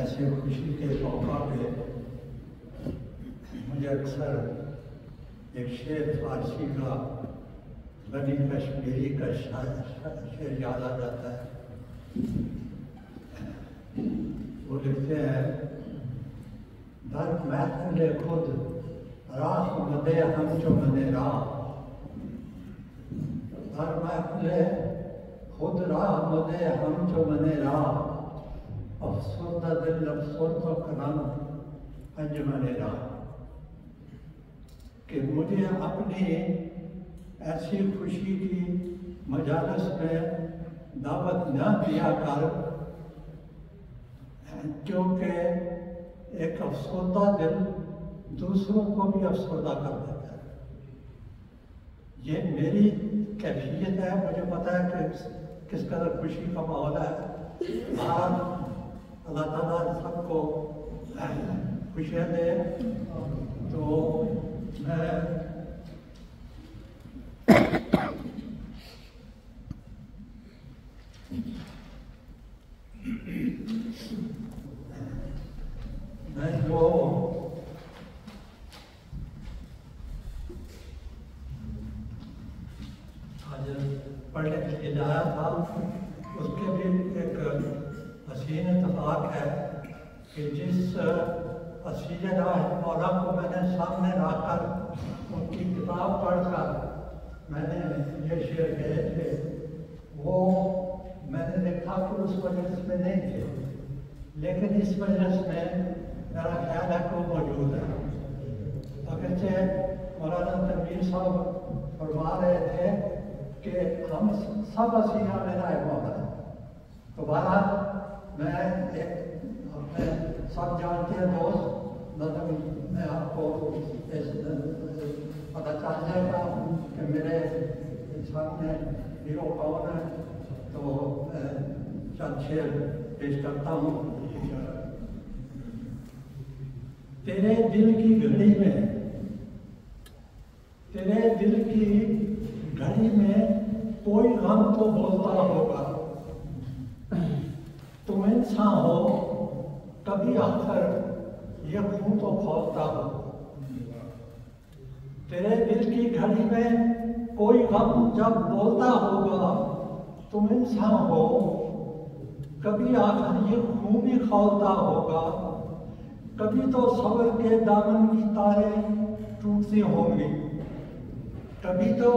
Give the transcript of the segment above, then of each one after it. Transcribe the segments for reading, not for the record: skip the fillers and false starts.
ایسے خوشی کے موقع پہ مجھے اکثر ایک شعر فارسی کا غنی کشمیری کا شعر یاد آ جاتا ہے۔ وہ لکھتے ہیں، در محفل خود راہ مدے ہم جو منے راہ، در محفل خود راہ مدے ہم جو منے راہ، افسردہ دل افسردہ کنم انجمن راہ۔ کہ مجھے اپنی ایسی خوشی کی مجالس میں دعوت نہ دیا کر، کیونکہ ایک افسردہ دل دوسروں کو بھی افسردہ کر دیتا ہے۔ یہ میری کیفیت ہے، مجھے پتہ ہے کہ کس قدر خوشی کا ماحول ہے۔ اللہ تعالیٰ سب کو خوشیاں دے۔ تو میں جو آج پڑھنے کے لیے جایا تھا، اس کے بھی ایک حسین اتفاق ہے کہ جس اسیہ راہ مولا کو میں نے سامنے رکھ کر ان کی کتاب پڑھ کر میں نے یہ شعر کہے تھے، وہ میں نے دیکھا کہ اس مجلس میں نہیں تھے، لیکن اس مجلس میں میرا خیال ہے کہ وہ موجود ہے۔ اگرچہ مولانا تنویر صاحب فرما رہے تھے کہ ہم سب اسیہ میرا ایک موقع ہے۔ دوبارہ میں اپنے سب جانتے ہیں دوست، میں آپ کو پتہ چل جائے گا کہ میرے سامنے ہیرو کون ہے، تو چند شعر پیش کرتا ہوں۔ تیرے دل کی گھڑی میں، تیرے دل کی گھڑی میں کوئی غم تو بولتا ہوگا، تم انسان ہو کبھی آخر یہ خون تو کھولتا ہو۔ تیرے دل کی گھڑی میں کوئی غم جب بولتا ہوگا، تم انسان ہو کبھی آخر یہ خون بھی کھولتا ہوگا۔ کبھی تو صبر کے دامن کی تاریں ٹوٹتی ہوں گی، کبھی تو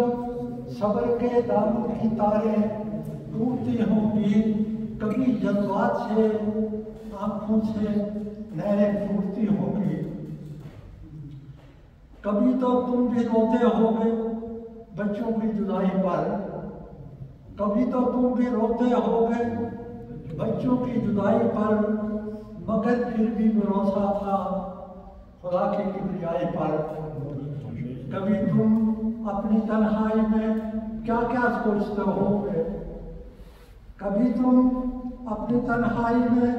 صبر کے دامن کی تاریں ٹوٹتی ہوں گی، کبھی جذبات سے آنکھوں سے نہریں ٹوٹتی ہوں گی۔ کبھی تو تم بھی روتے ہوگے بچوں کی جدائی پر، کبھی تو تم بھی روتے ہوگے بچوں کی جدائی پر، مگر پھر بھی بھروسہ تھا خدا کی کبریائی پر۔ کبھی تم اپنی تنہائی میں کیا کیا سوچتے ہوگے، کبھی تم اپنی تنہائی میں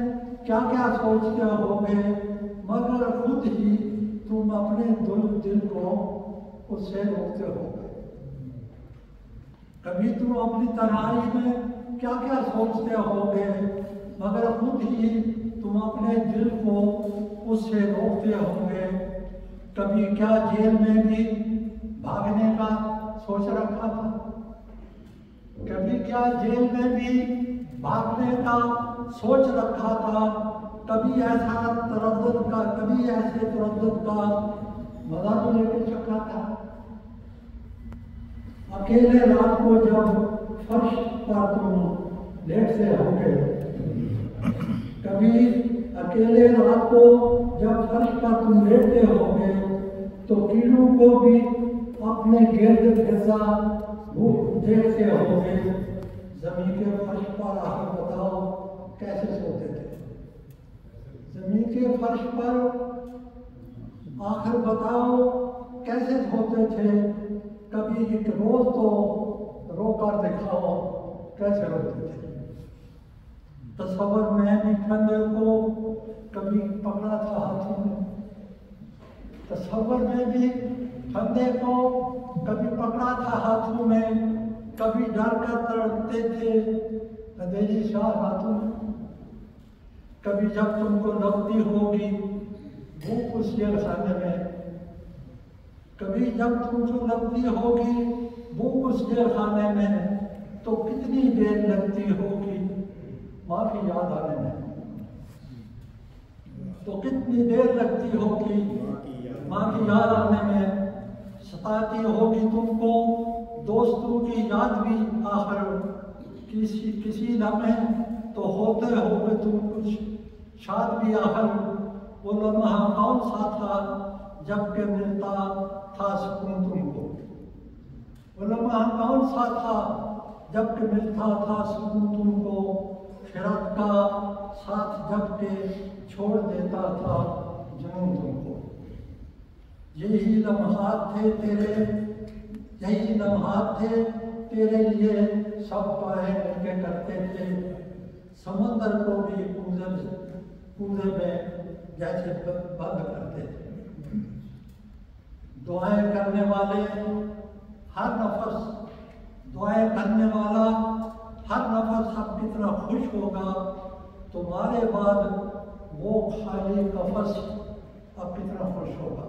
کیا کیا سوچتے ہوگے، مگر خود ہی تم اپنے دل کو اس سے روکتے ہوگے۔ کبھی تم اپنی تنہائی میں کیا کیا سوچتے ہوگے، مگر خود ہی تم اپنے دل کو اس سے روکتے ہوں گے۔ کبھی کیا جیل میں بھی بھاگنے کا سوچ رکھا تھا، کبھی کیا جیل میں بھی بھاگنے کا سوچ رکھا تھا، کبھی ایسا تردد کا، کبھی ایسے تردد کا مزہ تو لے کے چکا تھا۔ اکیلے رات کو جب فرش پر تم لیٹتے ہو گے، کبھی اکیلے رات کو جب فرش پر تم لیٹتے ہو گے، تو کیڑوں کو بھی اپنے گرد گھسا دیکھتے ہو گے۔ زمین کے فرش پر آخر بتاؤ کیسے سوتے تھے، زمین کے فرش پر آخر بتاؤ کیسے سوتے تھے۔ کبھی ایک روز تو رو کر دکھاؤ کیسے روتے تھے۔ تصور میں بھی پھندے کو کبھی پکڑا تھا ہاتھوں میں، تصور میں بھی پھندے کو کبھی پکڑا تھا ہاتھوں میں، کبھی ڈر کر تڑپتے تھے اندھیری شاہ ہاتھوں میں۔ کبھی جب تم کو لگتی ہوگی بھوک اس جیل خانے میں، کبھی جب تم کو لگتی ہوگی بھوک اس جیل خانے میں، تو کتنی دیر لگتی ہوگی ماں کی یاد آنے میں، تو کتنی دیر لگتی ہوگی ماں کی یاد آنے میں، ستاتی ہوگی تم کو دوستوں کی یاد بھی آخر کسی لمحے تو ہوتے ہوگے تم کچھ شاد بھی آخر، وہ لمحہ کون سا تھا جب کہ ملتا تھا سکون تم کو، وہ لمحہ کون سا تھا جب کہ ملتا تھا سکون تم کو، فراق کا ساتھ جب کہ چھوڑ دیتا تھا جنون تم کو، یہی لمحات تھے تیرے لیے سب پائے مل کے کرتے تھے، سمندر کو بھی کوزے میں جیسے بند کرتے تھے، دعائیں کرنے والے ہر نفس، دعائیں کرنے والا ہر نفس اب کتنا خوش ہوگا، تمہارے بعد وہ خالی قفس اب کتنا خوش ہوگا۔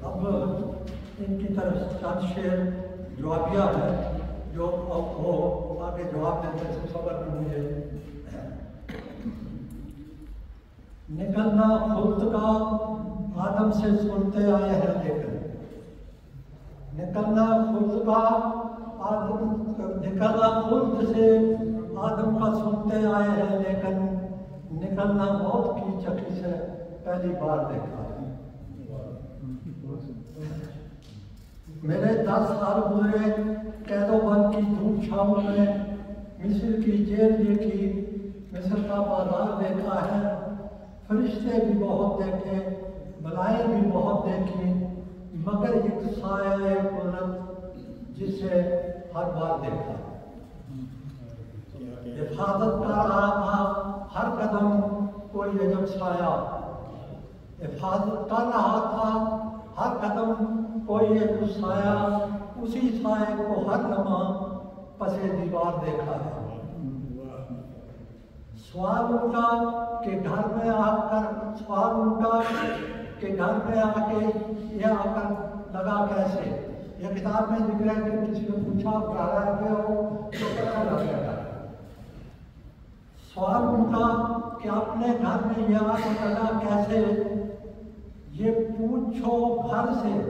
اب ان کی طرف چند شعر جوابیہ ہے جو وہ آگے جواب دیتے سے خبر نہیں مجھے۔ نکلنا خلد کا آدم سے سنتے آئے ہیں لیکن، نکلنا خلد کا آدم، نکلنا خلد سے آدم کا سنتے آئے ہیں لیکن، نکلنا موت کی چکی سے پہلی بار دیکھا ہے۔ میرے 10 سال گزرے قید و بند کی دھوپ چھاؤں میں، مصر کی جیل دیکھی، مصر کا بازار دیکھا ہے، فرشتے بھی بہت دیکھے، بلائیں بھی بہت دیکھی، مگر ایک سایہ قدرت جسے ہر بار دیکھا، حفاظت کر رہا تھا ہر قدم کوئی عجب سایہ، حفاظت کر رہا تھا ہر قدم کوئی ایک سایہ، اسی سائے کو ہر لمحہ پسے دیوار دیکھا ہے۔ سوال اٹھا کہ گھر میں آ کر، سوال اٹھا کہ گھر میں آ کے یہ آ کر لگا کیسے، یہ کتاب میں ذکر ہے کہ کسی نے پوچھا گھر گئے ہو تو پتہ لگ گیا۔ سوال اٹھا کہ اپنے گھر میں یہ آ کر لگا کیسے، یہ پوچھو گھر سے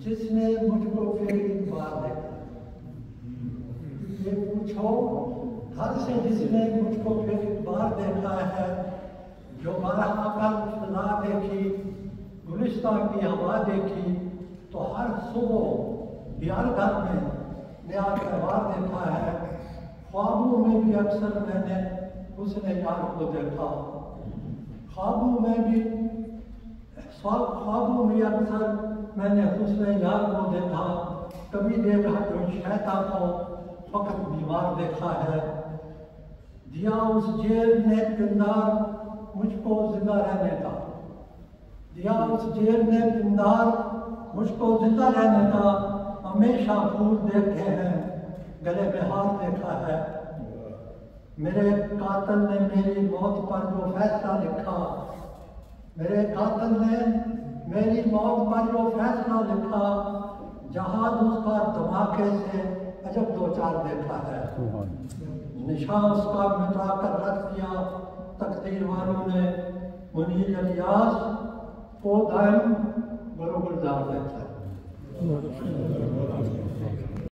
جس نے مجھ کو پھر ایک بار دیکھا، یہ پوچھو گھر سے جس نے مجھ کو پھر ایک بار دیکھا ہے، جو برہا کر فضا دیکھی، گلستہ کی ہوا دیکھی، تو ہر صبح ہر گھر میں نیا تہوار دیکھا ہے، خوابوں میں بھی اکثر میں نے حسن یار کو دیکھا، خوابوں میں اکثر میں نے حسن یار کو دیکھا، کبھی دیکھا جو شیطان کو فقط بیمار دیکھا ہے، دیا اس جیل نے پندار مجھ کو زندہ رہنے کا، دیا اس جیل نے پندار مجھ کو زندہ رہنے کا، ہمیشہ پھول دیکھے ہیں گلے میں ہاتھ دیکھا ہے، میرے قاتل نے میری موت پر جو فیصلہ لکھا، میرے قاتل نے میری موت پر جو فیصلہ لکھا، جہاز اس کا دھماکے سے عجب دو چار دیکھا ہے، نشان اس کا مٹا کر رکھ دیا تقدیر والوں نے، منیر الیاس کو دائم گلو گلزار دیکھا ہے۔